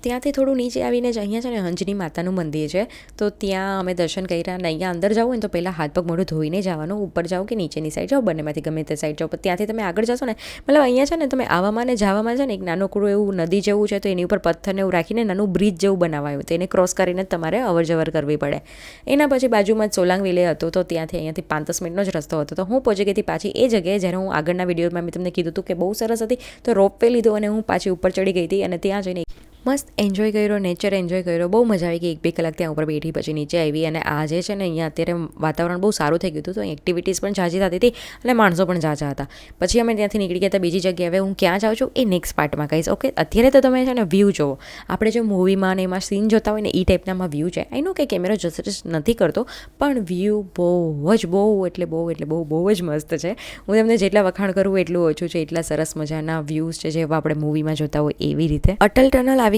ત્યાંથી થોડું નીચે આવીને જ અહીંયા છે ને અંજની માતાનું મંદિર છે, તો ત્યાં અમે દર્શન કર્યા. અને અહીંયા અંદર જવું હોય ને તો પહેલાં હાથ પગ મોઢું ધોઈને જવાનું. ઉપર જાઓ કે નીચેની સાઈડ જાઓ, બંનેમાંથી ગમે તે સાઈડ જાઓ, પણ ત્યાંથી તમે આગળ જશો ને, મતલબ અહીંયા છે ને તમે આવવામાં ને જવામાં છે ને એક નાનું કુડું એવું નદી જેવું છે, તો એની ઉપર પથ્થરને એવું રાખીને નાનું બ્રિજ જેવું બનાવાયું, તો એને ક્રોસ કરીને તમારે અવર જવર કરવી પડે. એના પછી બાજુમાં જ સોલાંગ વિલે હતો, તો ત્યાંથી અહીંયાથી 5-10 મિનિટનો જ રસ્તો હતો. તો હું પહોંચી ગઈ હતી પાછી એ જગ્યાએ જ્યારે હું આગળના વિડીયોમાં મેં તમને કીધું હતું કે બહુ સરસ હતી. તો રોપવે લીધો અને હું પાછી ઉપર ચડી ગઈ હતી અને ત્યાં જઈને મસ્ત એન્જોય કર્યો, નેચર એન્જોય કર્યો. બહુ મજા આવી ગઈ. 1-2 કલાક ત્યાં ઉપર બેઠી પછી નીચે આવી. અને આ જે છે ને અહીંયા અત્યારે વાતાવરણ બહુ સારું થઈ ગયું હતું, તો એક્ટિવિટીઝ પણ ઝાઝી થતી હતી અને માણસો પણ ઝાઝા હતા. પછી અમે ત્યાંથી નીકળી ગયા હતા બીજી જગ્યાએ. હવે હું ક્યાં જાઉં છું એ નેક્સ્ટ પાર્ટમાં કહીશ. ઓકે, અત્યારે તો તમે છે ને વ્યૂ જુઓ. આપણે જે મૂવીમાં ને એમાં સીન જોતા હોય ને એ ટાઈપનામાં વ્યૂ છે. આઈ નો કે કેમેરો જસ્ટિસ નથી કરતો, પણ વ્યૂ બહુ જ મસ્ત છે. હું તમને જેટલા વખાણ કરું એટલું ઓછું છે. એટલા સરસ મજાના વ્યૂઝ છે જેવા આપણે મૂવીમાં જોતા હોય એવી રીતે. અટલ ટનલ આવી